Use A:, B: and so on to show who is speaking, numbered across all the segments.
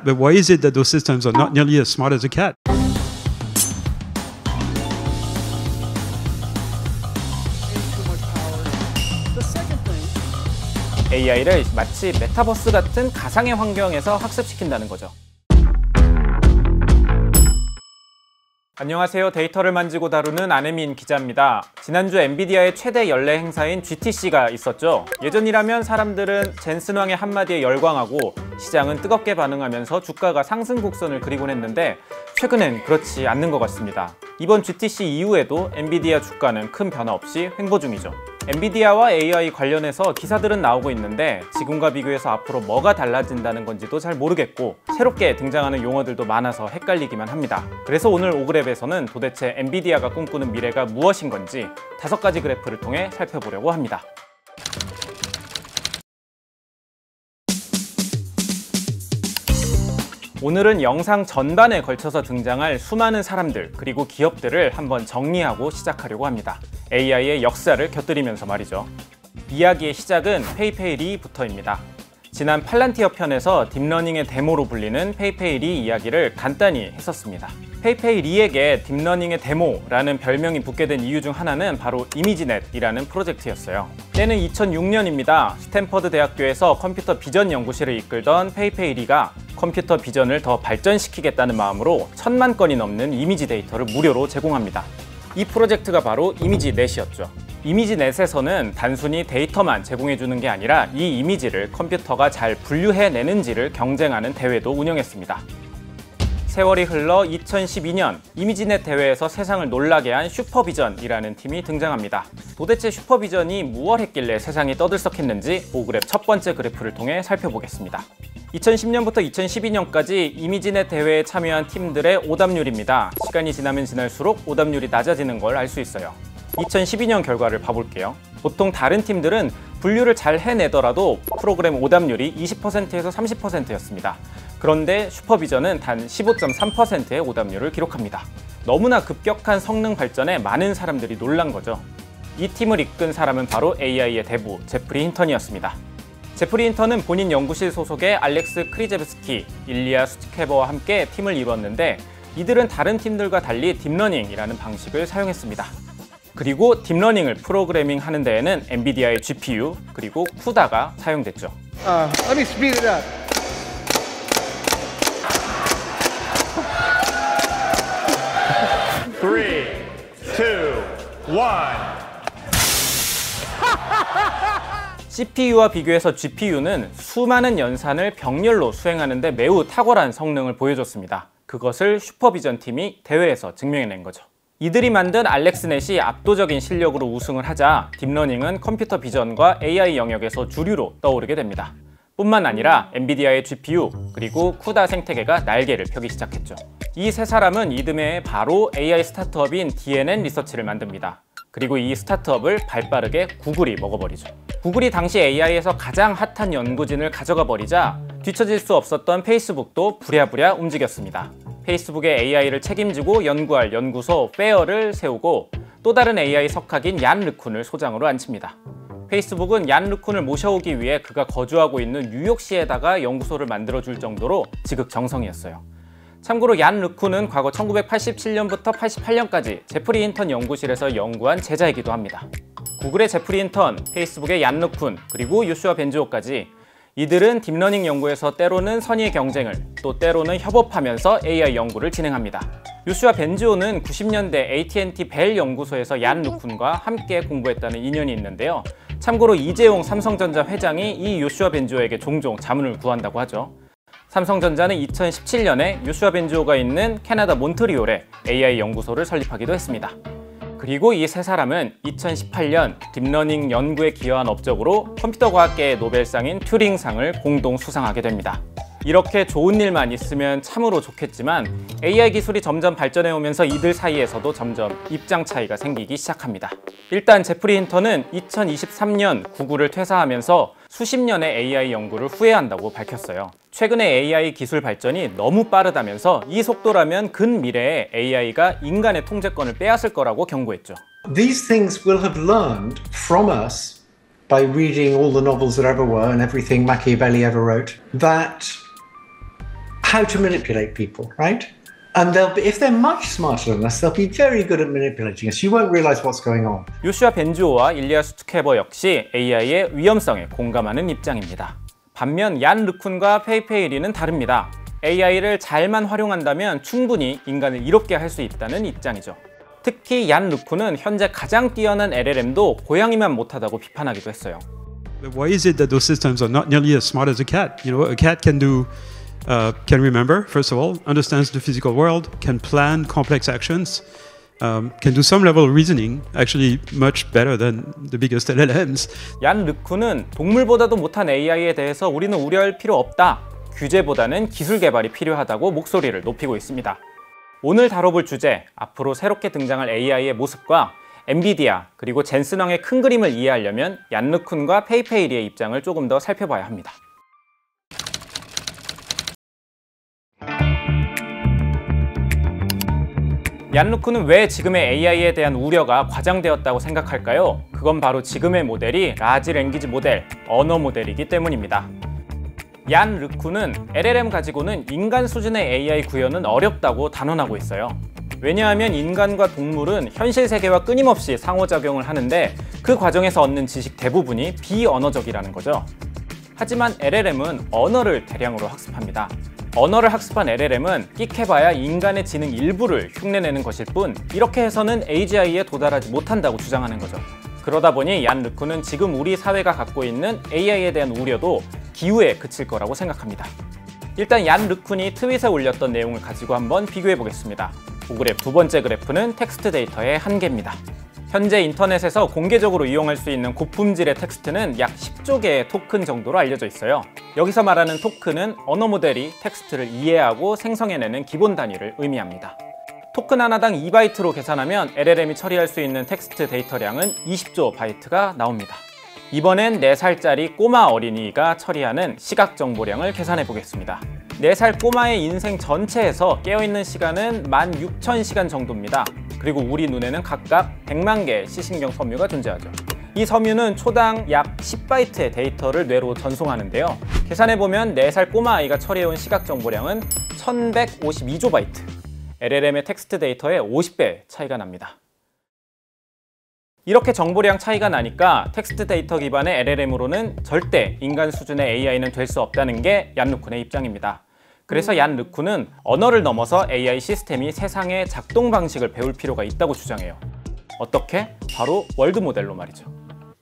A: But why is it that those systems are not nearly as smart as a cat?
B: AI를 마치 메타버스 같은 가상의 환경에서 학습시킨다는 거죠. 안녕하세요. 데이터를 만지고 다루는 안혜민 기자입니다. 지난주 엔비디아의 최대 연례 행사인 GTC가 있었죠. 예전이라면 사람들은 젠슨 왕의 한마디에 열광하고 시장은 뜨겁게 반응하면서 주가가 상승 곡선을 그리곤 했는데 최근엔 그렇지 않는 것 같습니다. 이번 GTC 이후에도 엔비디아 주가는 큰 변화 없이 횡보 중이죠. 엔비디아와 AI 관련해서 기사들은 나오고 있는데 지금과 비교해서 앞으로 뭐가 달라진다는 건지도 잘 모르겠고 새롭게 등장하는 용어들도 많아서 헷갈리기만 합니다. 그래서 오늘 오그랩에서는 도대체 엔비디아가 꿈꾸는 미래가 무엇인 건지 5가지 그래프를 통해 살펴보려고 합니다. 오늘은 영상 전반에 걸쳐서 등장할 수많은 사람들 그리고 기업들을 한번 정리하고 시작하려고 합니다. AI의 역사를 곁들이면서 말이죠. 이야기의 시작은 페이페이리부터입니다. 지난 팔란티어 편에서 딥러닝의 데모로 불리는 페이페이리 이야기를 간단히 했었습니다. 페이페이리에게 딥러닝의 데모라는 별명이 붙게 된 이유 중 하나는 바로 이미지넷이라는 프로젝트였어요. 때는 2006년입니다. 스탠퍼드 대학교에서 컴퓨터 비전 연구실을 이끌던 페이페이리가 컴퓨터 비전을 더 발전시키겠다는 마음으로 1000만 건이 넘는 이미지 데이터를 무료로 제공합니다. 이 프로젝트가 바로 이미지넷이었죠. 이미지넷에서는 단순히 데이터만 제공해주는 게 아니라 이 이미지를 컴퓨터가 잘 분류해내는지를 경쟁하는 대회도 운영했습니다. 세월이 흘러 2012년 이미지넷 대회에서 세상을 놀라게 한 슈퍼비전이라는 팀이 등장합니다. 도대체 슈퍼비전이 무엇 했길래 세상이 떠들썩했는지 오그랩 첫 번째 그래프를 통해 살펴보겠습니다. 2010년부터 2012년까지 이미지넷 대회에 참여한 팀들의 오답률입니다. 시간이 지나면 지날수록 오답률이 낮아지는 걸 알 수 있어요. 2012년 결과를 봐볼게요. 보통 다른 팀들은 분류를 잘 해내더라도 프로그램 오답률이 20%에서 30%였습니다. 그런데 슈퍼비전은 단 15.3%의 오답률을 기록합니다. 너무나 급격한 성능 발전에 많은 사람들이 놀란 거죠. 이 팀을 이끈 사람은 바로 AI의 대부 제프리 힌턴이었습니다. 제프리 힌턴은 본인 연구실 소속의 알렉스 크리제브스키, 일리아 수츠케버와 함께 팀을 이뤘는데 이들은 다른 팀들과 달리 딥러닝이라는 방식을 사용했습니다. 그리고 딥러닝을 프로그래밍 하는 데에는 엔비디아의 GPU 그리고 쿠다가 사용됐죠.
C: Let me speed it up.
D: Three, two, one.
B: CPU와 비교해서 GPU는 수많은 연산을 병렬로 수행하는 데 매우 탁월한 성능을 보여줬습니다. 그것을 슈퍼비전 팀이 대회에서 증명해낸 거죠. 이들이 만든 알렉스넷이 압도적인 실력으로 우승을 하자 딥러닝은 컴퓨터 비전과 AI 영역에서 주류로 떠오르게 됩니다. 뿐만 아니라 엔비디아의 GPU 그리고 쿠다 생태계가 날개를 펴기 시작했죠. 이 세 사람은 이듬해 바로 AI 스타트업인 DNN 리서치를 만듭니다. 그리고 이 스타트업을 발빠르게 구글이 먹어버리죠. 구글이 당시 AI에서 가장 핫한 연구진을 가져가 버리자 뒤처질 수 없었던 페이스북도 부랴부랴 움직였습니다. 페이스북의 AI를 책임지고 연구할 연구소 페어를 세우고 또 다른 AI 석학인 얀 르쿤을 소장으로 앉힙니다. 페이스북은 얀 르쿤을 모셔오기 위해 그가 거주하고 있는 뉴욕시에다가 연구소를 만들어줄 정도로 지극정성이었어요. 참고로 얀 르쿤은 과거 1987년부터 88년까지 제프리 힌턴 연구실에서 연구한 제자이기도 합니다. 구글의 제프리 힌턴, 페이스북의 얀 르쿤, 그리고 요슈아 벤주오까지 이들은 딥러닝 연구에서 때로는 선의의 경쟁을, 또 때로는 협업하면서 AI 연구를 진행합니다. 요슈아 벤주오는 90년대 AT&T 벨 연구소에서 얀 르쿤과 함께 공부했다는 인연이 있는데요. 참고로 이재용 삼성전자 회장이 이 요슈아 벤주오에게 종종 자문을 구한다고 하죠. 삼성전자는 2017년에 요슈아 벤주오가 있는 캐나다 몬트리올에 AI 연구소를 설립하기도 했습니다. 그리고 이 세 사람은 2018년 딥러닝 연구에 기여한 업적으로 컴퓨터과학계의 노벨상인 튜링상을 공동 수상하게 됩니다. 이렇게 좋은 일만 있으면 참으로 좋겠지만 AI 기술이 점점 발전해오면서 이들 사이에서도 점점 입장 차이가 생기기 시작합니다. 일단 제프리 힌턴은 2023년 구글을 퇴사하면서 수십 년의 AI 연구를 후회한다고 밝혔어요. 최근에 AI 기술 발전이 너무 빠르다면서 이 속도라면 근미래에 AI가 인간의 통제권을 빼앗을 거라고 경고했죠.
E: These things will have learned from us by reading all the novels that ever were and everything Machiavelli ever wrote, that how to manipulate people, right? And if they're much smarter than us, they'll be very good at manipulating us. You won't realize what's going on.
B: 요슈아 벤주오와 일리아 수투케버 역시 AI의 위험성에 공감하는 입장입니다. 반면 얀 르쿤과 페이페이 리는 다릅니다. AI를 잘만 활용한다면 충분히 인간을 이롭게 할 수 있다는 입장이죠. 특히 얀 르쿤은 현재 가장 뛰어난 LLM도 고양이만 못하다고 비판하기도 했어요.
A: But why is it that those systems are not nearly as smart as a cat? You know, a cat can remember, first of all, understands the physical world, can plan complex actions, can do some level of reasoning, actually much better than the biggest LLMs.
B: 얀 르쿤은 동물보다도 못한 AI에 대해서 우리는 우려할 필요 없다. 규제보다는 기술 개발이 필요하다고 목소리를 높이고 있습니다. 오늘 다뤄볼 주제, 앞으로 새롭게 등장할 AI의 모습과 엔비디아 그리고 젠슨왕의 큰 그림을 이해하려면 얀 르쿤과 페이페이리의 입장을 조금 더 살펴봐야 합니다. 얀 르쿤은 왜 지금의 AI에 대한 우려가 과장되었다고 생각할까요? 그건 바로 지금의 모델이 라지 랭귀지 모델, 언어 모델이기 때문입니다. 얀 르쿤은 LLM 가지고는 인간 수준의 AI 구현은 어렵다고 단언하고 있어요. 왜냐하면 인간과 동물은 현실 세계와 끊임없이 상호작용을 하는데 그 과정에서 얻는 지식 대부분이 비언어적이라는 거죠. 하지만 LLM은 언어를 대량으로 학습합니다. 언어를 학습한 LLM은 끽해봐야 인간의 지능 일부를 흉내내는 것일 뿐 이렇게 해서는 AGI에 도달하지 못한다고 주장하는 거죠. 그러다 보니 얀 르쿤은 지금 우리 사회가 갖고 있는 AI에 대한 우려도 기우에 그칠 거라고 생각합니다. 일단 얀 르쿤이 트윗에 올렸던 내용을 가지고 한번 비교해 보겠습니다. 구글의 두 번째 그래프는 텍스트 데이터의 한계입니다. 현재 인터넷에서 공개적으로 이용할 수 있는 고품질의 텍스트는 약 10조 개의 토큰 정도로 알려져 있어요. 여기서 말하는 토큰은 언어 모델이 텍스트를 이해하고 생성해내는 기본 단위를 의미합니다. 토큰 하나당 2바이트로 계산하면 LLM이 처리할 수 있는 텍스트 데이터량은 20조 바이트가 나옵니다. 이번엔 4살짜리 꼬마 어린이가 처리하는 시각 정보량을 계산해 보겠습니다. 4살 꼬마의 인생 전체에서 깨어있는 시간은 16,000시간 정도입니다. 그리고 우리 눈에는 각각 100만 개의 시신경 섬유가 존재하죠. 이 섬유는 초당 약 10바이트의 데이터를 뇌로 전송하는데요. 계산해보면 4살 꼬마 아이가 처리해온 시각 정보량은 1152조 바이트. LLM의 텍스트 데이터의 50배 차이가 납니다. 이렇게 정보량 차이가 나니까 텍스트 데이터 기반의 LLM으로는 절대 인간 수준의 AI는 될 수 없다는 게 얀 르쿤의 입장입니다. 그래서 얀 르쿤은 언어를 넘어서 AI 시스템이 세상의 작동 방식을 배울 필요가 있다고 주장해요. 어떻게? 바로 월드 모델로 말이죠.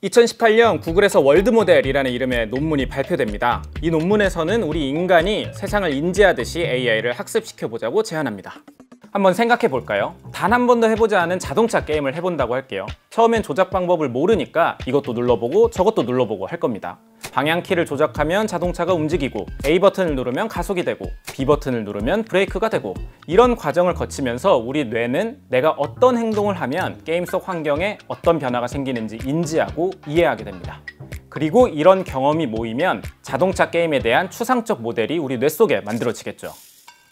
B: 2018년 구글에서 월드 모델이라는 이름의 논문이 발표됩니다. 이 논문에서는 우리 인간이 세상을 인지하듯이 AI를 학습시켜보자고 제안합니다. 한번 생각해 볼까요? 단 한 번도 해보지 않은 자동차 게임을 해본다고 할게요. 처음엔 조작 방법을 모르니까 이것도 눌러보고 저것도 눌러보고 할 겁니다. 방향키를 조작하면 자동차가 움직이고 A 버튼을 누르면 가속이 되고 B 버튼을 누르면 브레이크가 되고 이런 과정을 거치면서 우리 뇌는 내가 어떤 행동을 하면 게임 속 환경에 어떤 변화가 생기는지 인지하고 이해하게 됩니다. 그리고 이런 경험이 모이면 자동차 게임에 대한 추상적 모델이 우리 뇌 속에 만들어지겠죠.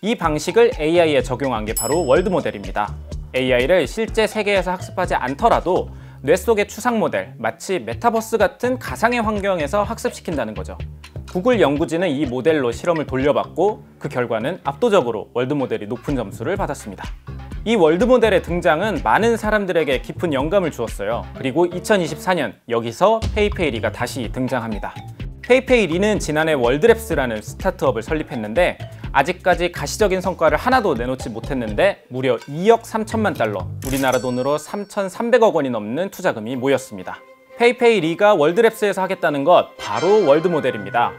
B: 이 방식을 AI에 적용한 게 바로 월드 모델입니다. AI를 실제 세계에서 학습하지 않더라도 뇌 속의 추상 모델, 마치 메타버스 같은 가상의 환경에서 학습시킨다는 거죠. 구글 연구진은 이 모델로 실험을 돌려봤고 그 결과는 압도적으로 월드 모델이 높은 점수를 받았습니다. 이 월드 모델의 등장은 많은 사람들에게 깊은 영감을 주었어요. 그리고 2024년 여기서 페이페이리가 다시 등장합니다. 페이페이리는 지난해 월드랩스라는 스타트업을 설립했는데 아직까지 가시적인 성과를 하나도 내놓지 못했는데 무려 2억 3천만 달러, 우리나라 돈으로 3,300억 원이 넘는 투자금이 모였습니다. 페이페이리가 월드랩스에서 하겠다는 것, 바로 월드 모델입니다.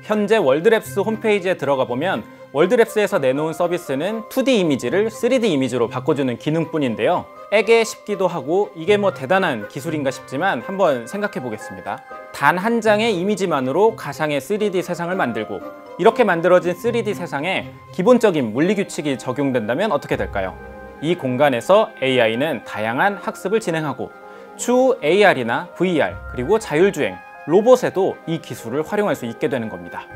B: 현재 월드랩스 홈페이지에 들어가 보면 월드랩스에서 내놓은 서비스는 2D 이미지를 3D 이미지로 바꿔주는 기능뿐인데요. 에게 싶기도 하고 이게 뭐 대단한 기술인가 싶지만 한번 생각해 보겠습니다. 단 한 장의 이미지만으로 가상의 3D 세상을 만들고 이렇게 만들어진 3D 세상에 기본적인 물리규칙이 적용된다면 어떻게 될까요? 이 공간에서 AI는 다양한 학습을 진행하고 추후 AR이나 VR 그리고 자율주행, 로봇에도 이 기술을 활용할 수 있게 되는 겁니다.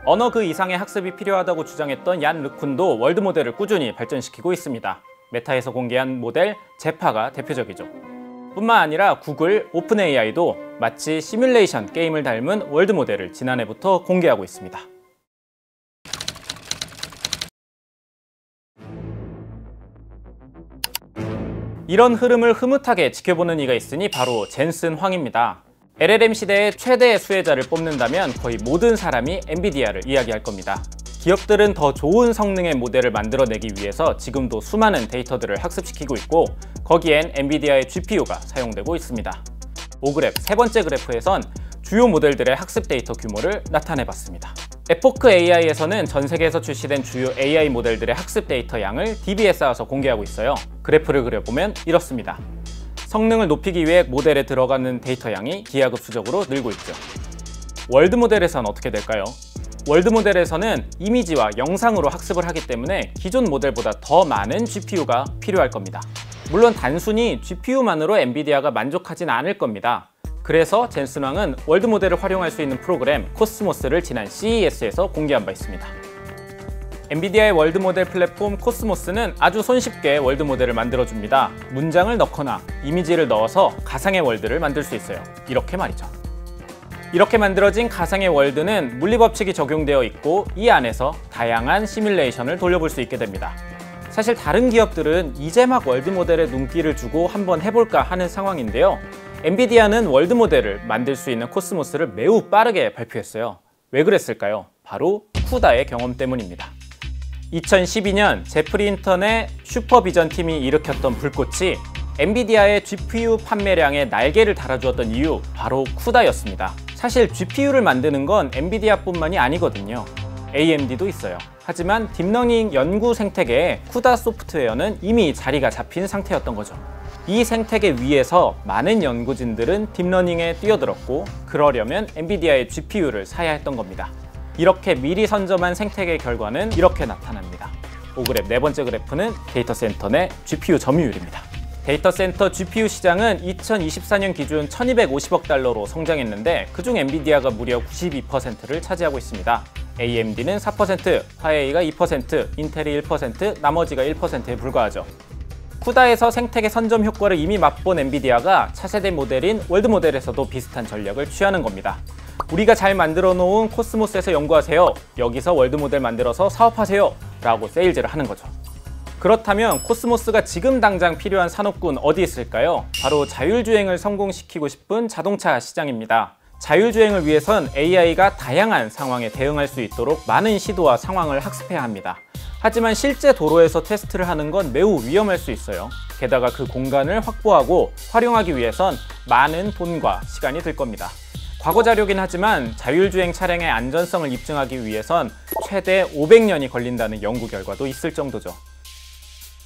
B: 언어 그 이상의 학습이 필요하다고 주장했던 얀 르쿤도 월드 모델을 꾸준히 발전시키고 있습니다. 메타에서 공개한 모델 제파가 대표적이죠. 뿐만 아니라 구글, 오픈 AI도 마치 시뮬레이션 게임을 닮은 월드 모델을 지난해부터 공개하고 있습니다. 이런 흐름을 흐뭇하게 지켜보는 이가 있으니 바로 젠슨 황입니다. LLM 시대의 최대의 수혜자를 뽑는다면 거의 모든 사람이 엔비디아를 이야기할 겁니다. 기업들은 더 좋은 성능의 모델을 만들어내기 위해서 지금도 수많은 데이터들을 학습시키고 있고 거기엔 엔비디아의 GPU가 사용되고 있습니다. 5그래프 세 번째 그래프에선 주요 모델들의 학습 데이터 규모를 나타내봤습니다. 에포크 AI에서는 전 세계에서 출시된 주요 AI 모델들의 학습 데이터 양을 DB에 쌓아서 공개하고 있어요. 그래프를 그려보면 이렇습니다. 성능을 높이기 위해 모델에 들어가는 데이터 양이 기하급수적으로 늘고 있죠. 월드 모델에서는 어떻게 될까요? 월드 모델에서는 이미지와 영상으로 학습을 하기 때문에 기존 모델보다 더 많은 GPU가 필요할 겁니다. 물론 단순히 GPU만으로 엔비디아가 만족하진 않을 겁니다. 그래서 젠슨 황은 월드 모델을 활용할 수 있는 프로그램 코스모스를 지난 CES에서 공개한 바 있습니다. 엔비디아의 월드 모델 플랫폼 코스모스는 아주 손쉽게 월드 모델을 만들어줍니다. 문장을 넣거나 이미지를 넣어서 가상의 월드를 만들 수 있어요. 이렇게 말이죠. 이렇게 만들어진 가상의 월드는 물리법칙이 적용되어 있고 이 안에서 다양한 시뮬레이션을 돌려볼 수 있게 됩니다. 사실 다른 기업들은 이제 막 월드 모델에 눈길을 주고 한번 해볼까 하는 상황인데요. 엔비디아는 월드 모델을 만들 수 있는 코스모스를 매우 빠르게 발표했어요. 왜 그랬을까요? 바로 쿠다의 경험 때문입니다. 2012년 제프리 힌턴의 슈퍼비전 팀이 일으켰던 불꽃이 엔비디아의 GPU 판매량에 날개를 달아주었던 이유 바로 쿠다였습니다. 사실 GPU를 만드는 건 엔비디아뿐만이 아니거든요. AMD도 있어요. 하지만 딥러닝 연구 생태계에 쿠다 소프트웨어는 이미 자리가 잡힌 상태였던 거죠. 이 생태계 위에서 많은 연구진들은 딥러닝에 뛰어들었고 그러려면 엔비디아의 GPU를 사야 했던 겁니다. 이렇게 미리 선점한 생태계 결과는 이렇게 나타납니다. 5그래프 네 번째 그래프는 데이터 센터 내 GPU 점유율입니다. 데이터 센터 GPU 시장은 2024년 기준 1250억 달러로 성장했는데 그중 엔비디아가 무려 92%를 차지하고 있습니다. AMD는 4%, 화웨이가 2%, 인텔이 1%, 나머지가 1%에 불과하죠. 쿠다에서 생태계 선점 효과를 이미 맛본 엔비디아가 차세대 모델인 월드 모델에서도 비슷한 전략을 취하는 겁니다. 우리가 잘 만들어 놓은 코스모스에서 연구하세요. 여기서 월드 모델 만들어서 사업하세요. 라고 세일즈를 하는 거죠. 그렇다면 코스모스가 지금 당장 필요한 산업군 어디 있을까요? 바로 자율주행을 성공시키고 싶은 자동차 시장입니다. 자율주행을 위해선 AI가 다양한 상황에 대응할 수 있도록 많은 시도와 상황을 학습해야 합니다. 하지만 실제 도로에서 테스트를 하는 건 매우 위험할 수 있어요. 게다가 그 공간을 확보하고 활용하기 위해선 많은 돈과 시간이 들 겁니다. 과거 자료긴 하지만 자율주행 차량의 안전성을 입증하기 위해선 최대 500년이 걸린다는 연구 결과도 있을 정도죠.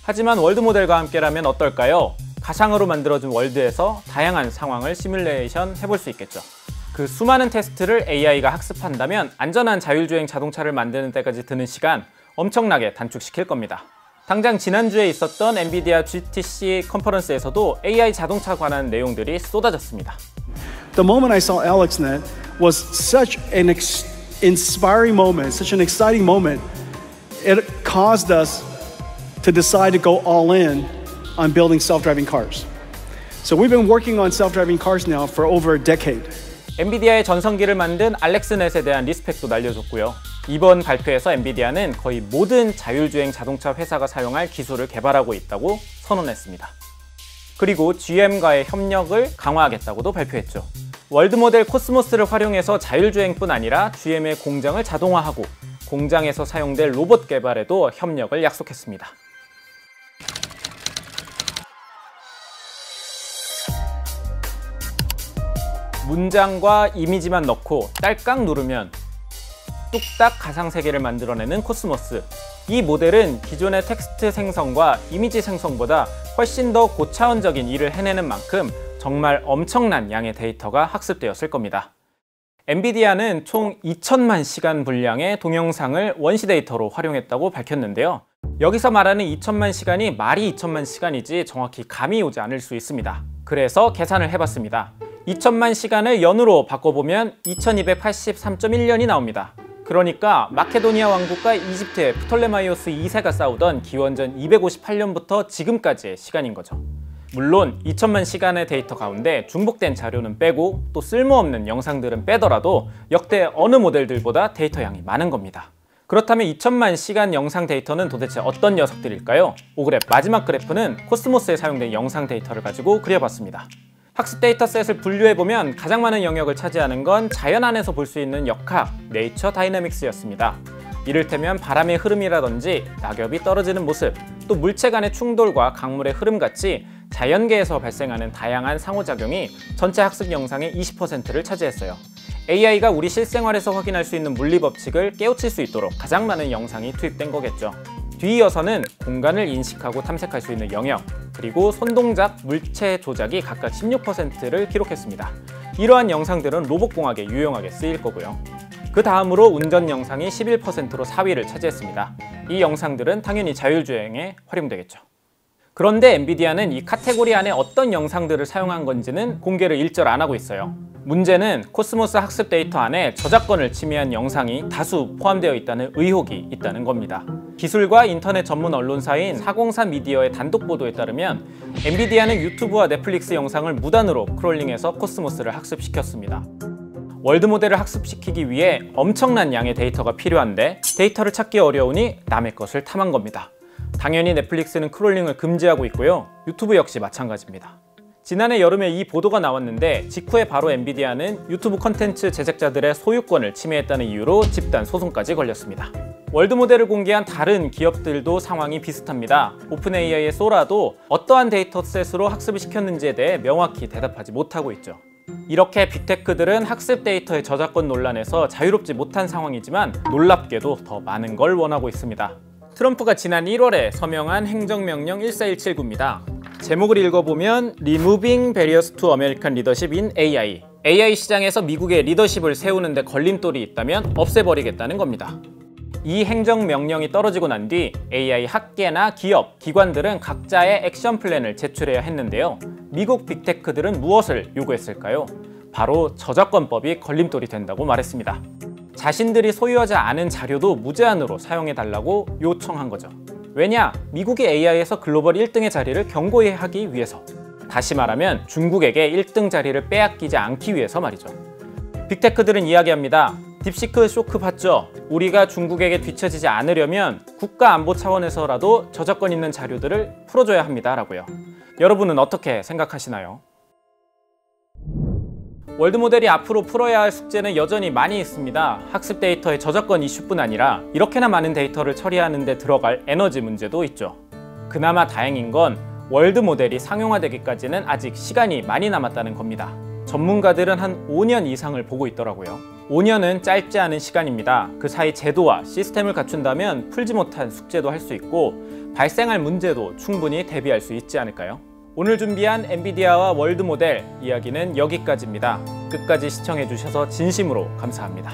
B: 하지만 월드 모델과 함께라면 어떨까요? 가상으로 만들어진 월드에서 다양한 상황을 시뮬레이션 해볼 수 있겠죠. 그 수많은 테스트를 AI가 학습한다면 안전한 자율주행 자동차를 만드는 데까지 드는 시간 엄청나게 단축시킬 겁니다. 당장 지난주에 있었던 엔비디아 GTC 컨퍼런스에서도 AI 자동차 관한 내용들이 쏟아졌습니다.
F: The moment I saw AlexNet was such an inspiring moment, such an exciting moment. It caused us to decide to go all in on building self-driving cars. So we've been working on self-driving cars now for over a decade.
B: 엔비디아의 전성기를 만든 알렉스넷에 대한 리스펙도 날려줬고요. 이번 발표에서 엔비디아는 거의 모든 자율주행 자동차 회사가 사용할 기술을 개발하고 있다고 선언했습니다. 그리고 GM과의 협력을 강화하겠다고도 발표했죠. 월드 모델 코스모스를 활용해서 자율주행뿐 아니라 GM의 공장을 자동화하고 공장에서 사용될 로봇 개발에도 협력을 약속했습니다. 문장과 이미지만 넣고 딸깍 누르면 뚝딱 가상세계를 만들어내는 코스모스. 이 모델은 기존의 텍스트 생성과 이미지 생성보다 훨씬 더 고차원적인 일을 해내는 만큼 정말 엄청난 양의 데이터가 학습되었을 겁니다. 엔비디아는 총 2천만 시간 분량의 동영상을 원시 데이터로 활용했다고 밝혔는데요. 여기서 말하는 2천만 시간이 말이 2천만 시간이지 정확히 감이 오지 않을 수 있습니다. 그래서 계산을 해봤습니다. 2천만 시간을 연으로 바꿔보면 2283.1년이 나옵니다. 그러니까 마케도니아 왕국과 이집트의 프톨레마이오스 2세가 싸우던 기원전 258년부터 지금까지의 시간인 거죠. 물론 2천만 시간의 데이터 가운데 중복된 자료는 빼고 또 쓸모없는 영상들은 빼더라도 역대 어느 모델들보다 데이터 양이 많은 겁니다. 그렇다면 2000만 시간 영상 데이터는 도대체 어떤 녀석들일까요? 5그래프 마지막 그래프는 코스모스에 사용된 영상 데이터를 가지고 그려봤습니다. 학습 데이터셋을 분류해보면 가장 많은 영역을 차지하는 건 자연 안에서 볼 수 있는 역학, 네이처 다이내믹스였습니다. 이를테면 바람의 흐름이라든지 낙엽이 떨어지는 모습, 또 물체 간의 충돌과 강물의 흐름 같이 자연계에서 발생하는 다양한 상호작용이 전체 학습 영상의 20%를 차지했어요. AI가 우리 실생활에서 확인할 수 있는 물리법칙을 깨우칠 수 있도록 가장 많은 영상이 투입된 거겠죠. 뒤이어서는 공간을 인식하고 탐색할 수 있는 영역, 그리고 손동작, 물체 조작이 각각 16%를 기록했습니다. 이러한 영상들은 로봇공학에 유용하게 쓰일 거고요. 그 다음으로 운전 영상이 11%로 4위를 차지했습니다. 이 영상들은 당연히 자율주행에 활용되겠죠. 그런데 엔비디아는 이 카테고리 안에 어떤 영상들을 사용한 건지는 공개를 일절 안 하고 있어요. 문제는 코스모스 학습 데이터 안에 저작권을 침해한 영상이 다수 포함되어 있다는 의혹이 있다는 겁니다. 기술과 인터넷 전문 언론사인 404 미디어의 단독 보도에 따르면 엔비디아는 유튜브와 넷플릭스 영상을 무단으로 크롤링해서 코스모스를 학습시켰습니다. 월드 모델을 학습시키기 위해 엄청난 양의 데이터가 필요한데 데이터를 찾기 어려우니 남의 것을 탐한 겁니다. 당연히 넷플릭스는 크롤링을 금지하고 있고요. 유튜브 역시 마찬가지입니다. 지난해 여름에 이 보도가 나왔는데 직후에 바로 엔비디아는 유튜브 콘텐츠 제작자들의 소유권을 침해했다는 이유로 집단 소송까지 걸렸습니다. 월드 모델을 공개한 다른 기업들도 상황이 비슷합니다. 오픈 AI의 소라도 어떠한 데이터셋으로 학습을 시켰는지에 대해 명확히 대답하지 못하고 있죠. 이렇게 빅테크들은 학습 데이터의 저작권 논란에서 자유롭지 못한 상황이지만 놀랍게도 더 많은 걸 원하고 있습니다. 트럼프가 지난 1월에 서명한 행정명령 14179입니다. 제목을 읽어보면 Removing Barriers to American Leadership in AI. AI 시장에서 미국의 리더십을 세우는 데 걸림돌이 있다면 없애버리겠다는 겁니다. 이 행정명령이 떨어지고 난 뒤 AI 학계나 기업, 기관들은 각자의 액션 플랜을 제출해야 했는데요. 미국 빅테크들은 무엇을 요구했을까요? 바로 저작권법이 걸림돌이 된다고 말했습니다. 자신들이 소유하지 않은 자료도 무제한으로 사용해달라고 요청한 거죠. 왜냐? 미국이 AI에서 글로벌 1등의 자리를 견고히 하기 위해서. 다시 말하면 중국에게 1등 자리를 빼앗기지 않기 위해서 말이죠. 빅테크들은 이야기합니다. 딥시크 쇼크 봤죠? 우리가 중국에게 뒤처지지 않으려면 국가 안보 차원에서라도 저작권 있는 자료들을 풀어줘야 합니다. 라고요. 여러분은 어떻게 생각하시나요? 월드 모델이 앞으로 풀어야 할 숙제는 여전히 많이 있습니다. 학습 데이터의 저작권 이슈뿐 아니라 이렇게나 많은 데이터를 처리하는 데 들어갈 에너지 문제도 있죠. 그나마 다행인 건 월드 모델이 상용화되기까지는 아직 시간이 많이 남았다는 겁니다. 전문가들은 한 5년 이상을 보고 있더라고요. 5년은 짧지 않은 시간입니다. 그 사이 제도와 시스템을 갖춘다면 풀지 못한 숙제도 할 수 있고 발생할 문제도 충분히 대비할 수 있지 않을까요? 오늘 준비한 엔비디아와 월드 모델 이야기는 여기까지입니다. 끝까지 시청해주셔서 진심으로 감사합니다.